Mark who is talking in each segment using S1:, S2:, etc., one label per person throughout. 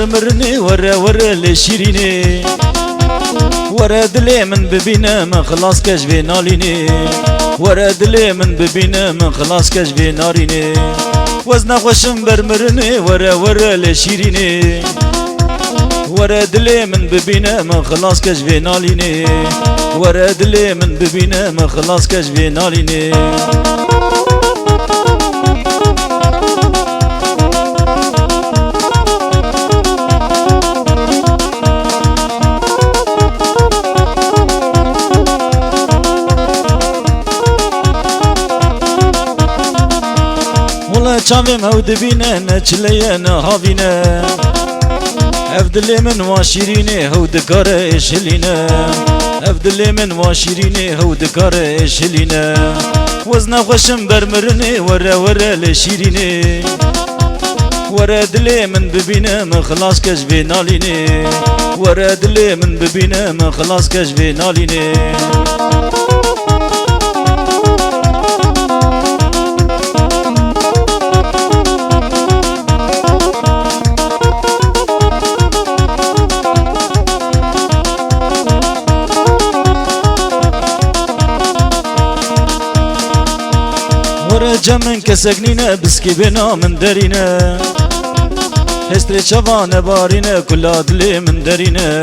S1: برمرني ورا ورا لشيريني ورا دلي من ببينا من خلاص كشفي ناليني ورا دلي من ببينا من خلاص كشفي ناريني وزنا خوشم برمرني ورا ورا لشيريني ورا دلي من ببينا من خلاص كشفي ناليني ورا دلي من ببينا من خلاص كشفي ناليني چاویم او دبینه نه چلیه نه هاوینه افدلی من واشیرینه هو دکاره اشلینه افدلی من واشیرینه هو دکاره اشلینه وزنا خوشم برمرنه ورا ورا لشیرینه ورا دلی من ببینه من خلاص کشفی نالینه ورا دلی من ببینه من خلاص کشفی نالینه جمن كسقنينا بسكي بنا من درينا هستري شوان بارينا كل دلي من درينا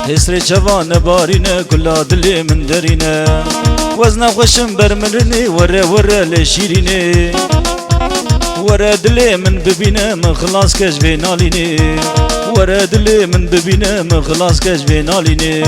S1: هستري شوان بارينا كل دلي من درينا وزنا خوشم برمرني ورا ورا لشيريني ورا دلي من ببينا من خلاص كشفي ناليني ورا دلي من ببينا من خلاص كشفي ناليني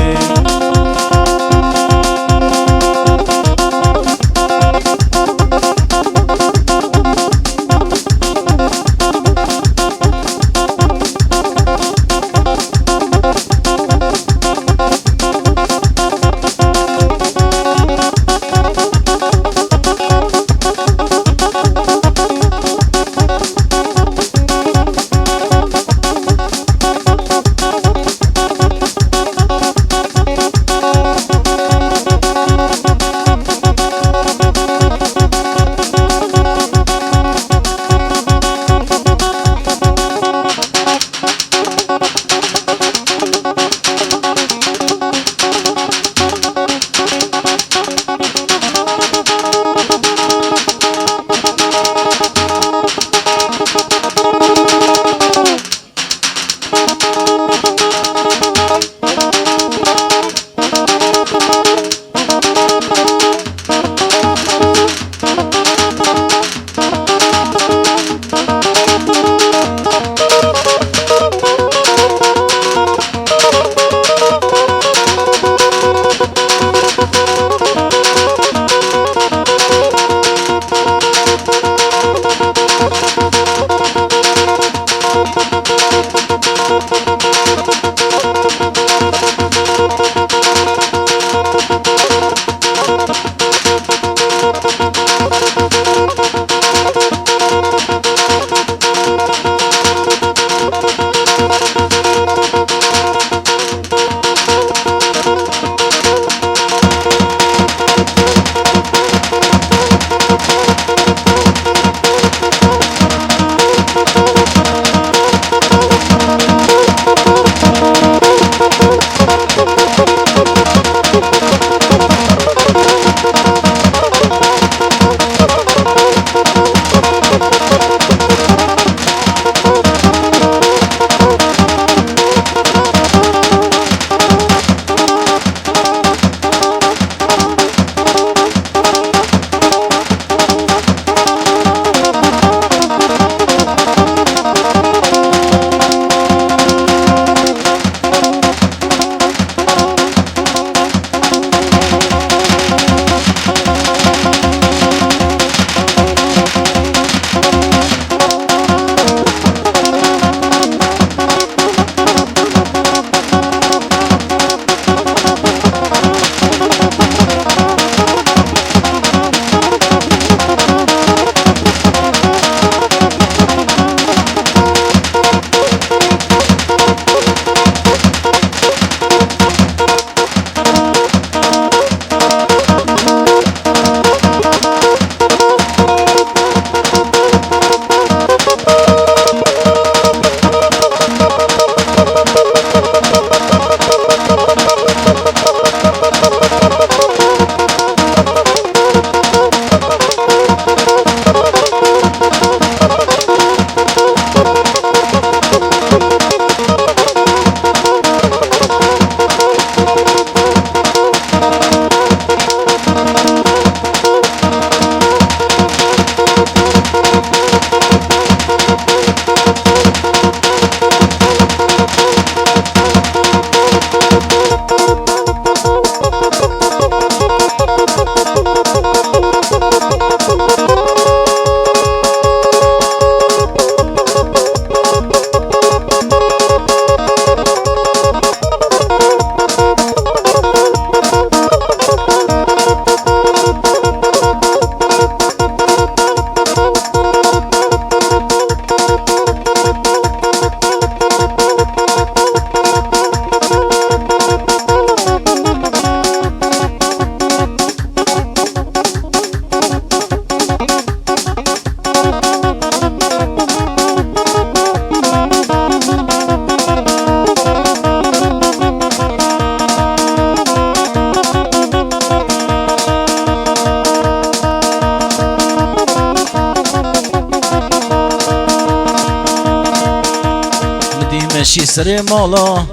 S1: سر مالا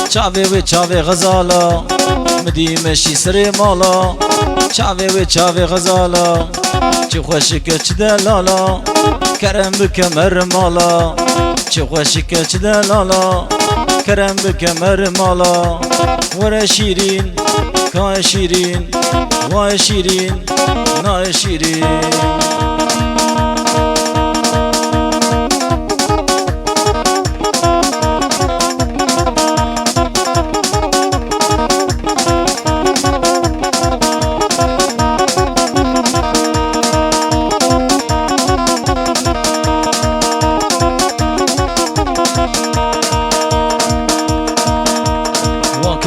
S1: چاوه و چاوه غزالا مدی مشی سر مالا چاوه و چاوه غزالا چه خوشک چه دلالا کرم بکمر مالا چه خوشک چه دلالا کرم بکمر مالا ور شیرین کای شیرین وای شیرین نای شیرین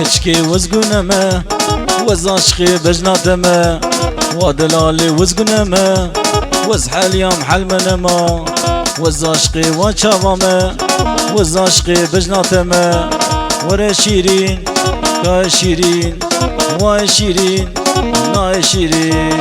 S1: كشكي وزقنما وزاشقي بجناتما ودلالي وزقنما وزحال يوم حل منما وزاشقي وشافما وزاشقي بجناتما ورا شيرين كا شيرين واي شيرين ناي شيرين